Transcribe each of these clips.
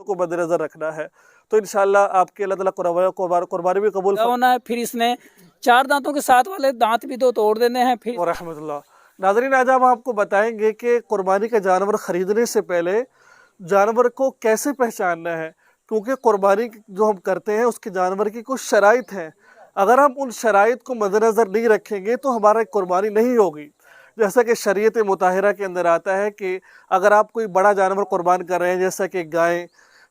کو मद्दे नजर रखना है। तो इंशाल्लाह आपके अल्लाह ताला कुर्बानी भी कबूल होना है। फिर इसने 4 दांतों के साथ वाले दांत भी 2 तोड़ देने हैं। फिर रहमतुल्लाह। नाज़रीन, आज हम आपको बताएंगे कि कुर्बानी का जानवर ख़रीदने से पहले जानवर को कैसे पहचानना है, क्योंकि कुर्बानी जो हम करते हैं उसके जानवर की कुछ शराइत हैं। अगर हम उन शराइत को मद्देनज़र नहीं रखेंगे तो हमारा कुर्बानी नहीं होगी। जैसा कि शरीयत मुताहिरा के अंदर आता है कि अगर आप कोई बड़ा जानवर कुर्बान कर रहे हैं, जैसा कि गाय,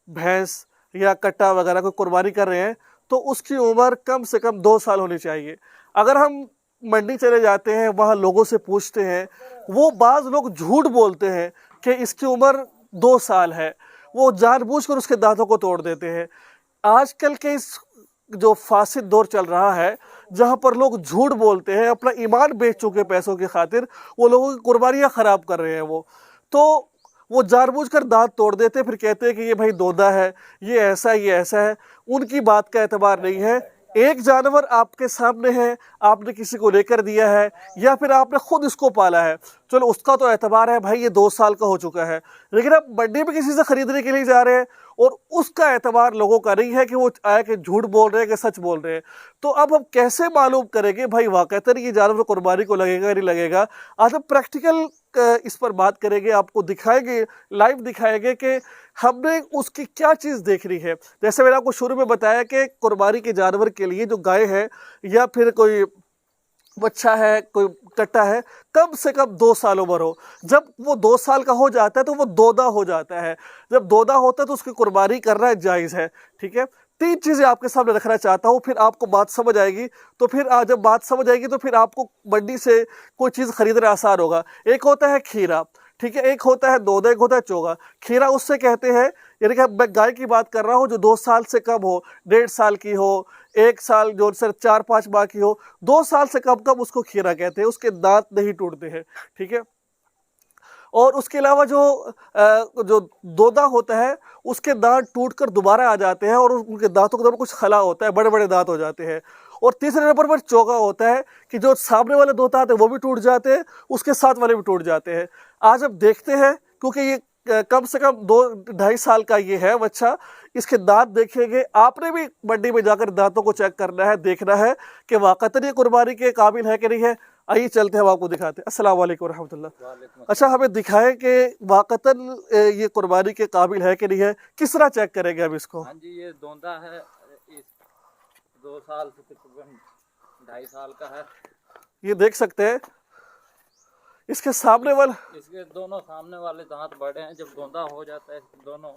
भैंस या कट्टा वगैरह को कुर्बानी कर रहे हैं, तो उसकी उम्र कम से कम 2 साल होनी चाहिए। अगर हम मंडी चले जाते हैं, वहाँ लोगों से पूछते हैं, वो बाज़ लोग झूठ बोलते हैं कि इसकी उम्र 2 साल है, वो जानबूझकर उसके दांतों को तोड़ देते हैं। आजकल के इस जो फासिद दौर चल रहा है, जहाँ पर लोग झूठ बोलते हैं, अपना ईमान बेच चुके पैसों की खातिर, वो लोगों की कुर्बानियाँ ख़राब कर रहे हैं। वो जानबूझकर दांत तोड़ देते हैं, फिर कहते हैं कि ये भाई दोदा है, ये ऐसा है। उनकी बात का एतबार नहीं है। एक जानवर आपके सामने है, आपने किसी को लेकर दिया है या फिर आपने खुद इसको पाला है, चलो उसका तो एतबार है, भाई ये 2 साल का हो चुका है। लेकिन आप मंडी में किसी से खरीदने के लिए जा रहे हैं और उसका एतबार लोगों का नहीं है कि वो आया कि झूठ बोल रहे हैं कि सच बोल रहे हैं। तो अब हम कैसे मालूम करेंगे भाई वाक़ईतन ये जानवर कुर्बानी को लगेगा नहीं लगेगा? आज हम प्रैक्टिकल इस पर बात करेंगे, आपको दिखाएंगे, लाइव दिखाएंगे कि हमने उसकी क्या चीज़ देखनी है। जैसे मैंने आपको शुरू में बताया कि कुर्बानी के जानवर के लिए जो गाय है या फिर कोई बच्चा है, कोई कट्टा है, कम से कम 2 साल उम्र हो। जब वो 2 साल का हो जाता है तो वो दोदा हो जाता है। जब दोदा होता है तो उसकी कुर्बानी करना जायज़ है। ठीक है, 3 चीज़ें आपके सामने रखना चाहता हूँ, फिर आपको बात समझ आएगी। तो फिर जब बात समझ आएगी तो फिर आपको मंडी से कोई चीज़ खरीदना आसान होगा। एक होता है खीरा, ठीक है, एक होता है दोदा, एक होता है चोगा। खीरा उससे कहते हैं, यानी कि मैं गाय की बात कर रहा हूँ जो 2 साल से कम हो, 1.5 साल की हो, 1 साल जो सिर्फ 4-5 माह की हो, 2 साल से कम उसको खीरा कहते हैं। उसके दांत नहीं टूटते हैं। ठीक है, और उसके अलावा जो दोदा होता है उसके दांत टूटकर दोबारा आ जाते हैं और उनके दांतों के अंदर कुछ खला होता है, बड़े बड़े दांत हो जाते हैं। और तीसरे नंबर पर चोगा होता है कि जो सामने वाले 2 दांत हैं वो भी टूट जाते हैं, उसके साथ वाले भी टूट जाते हैं। आज अब देखते हैं, क्योंकि ये कम से कम 2-2.5 साल का ये है बच्चा, इसके दांत देखेंगे। आपने भी मंडी में जाकर दांतों को चेक करना है, देखना है कि वाक़ईतन ये कुर्बानी के काबिल है कि नहीं है। आइए चलते हैं, हम आपको दिखाते हैं। अस्सलाम वालेकुम रहमतुल्लाह। अच्छा, हमें दिखाएं कि वाक़ईतन ये कुर्बानी के काबिल है कि नहीं है। किस तरह चेक करेंगे हम इसको? हाँ जी, ये दोंदा है, 2 साल से तकरीबन 2.5 साल का है। ये देख सकते हैं इसके सामने वाले, इसके दोनों सामने वाले दांत बड़े हैं। जब दोंदा हो जाता है दोनों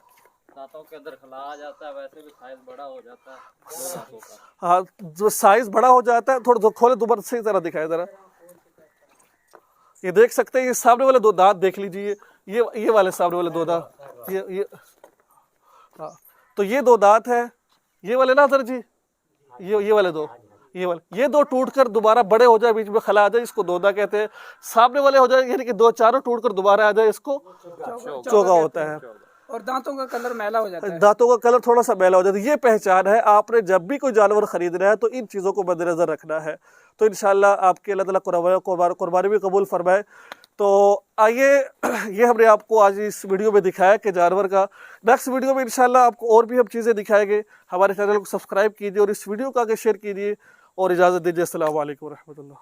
दांतों के अंदर खला आ जाता है, वैसे भी साइज बड़ा हो जाता है 2 दांतों का। हाँ, जो साइज बड़ा हो जाता है, थोड़ा खोले दोबारा सही तरह दिखाए जरा। ये देख सकते हैं, ये सामने वाले 2 दांत देख लीजिए, ये वाले सामने वाले 2 दांत, ये हाँ, तो ये 2 दांत है, ये वाले ना सर जी, ये वाले 2, ये 2 टूटकर दोबारा बड़े हो जाए, बीच में खला आ जाए, इसको दोदा कहते हैं। सामने वाले हो जाए, यानी कि 2-4 टूटकर दोबारा आ जाए, इसको चोगा होता है। और दांतों का कलर मैला हो जाता है, दांतों का कलर थोड़ा सा मैला हो जाता है। ये पहचान है। आपने जब भी कोई जानवर खरीदना है तो इन चीज़ों को मद्देनजर रखना है। तो इंशाल्लाह आपके अल्लाह ताला कुर्बानी भी कबूल फरमाए। तो आइए, ये हमने आपको आज इस वीडियो में दिखाया कि जानवर का। नेक्स्ट वीडियो में इंशाल्लाह आपको और भी हम चीज़ें दिखाएंगे। हमारे चैनल को सब्सक्राइब कीजिए और इस वीडियो को आगे शेयर कीजिए और इजाज़त दीजिए। अस्सलाम वालेकुम रहमतुल्लाह।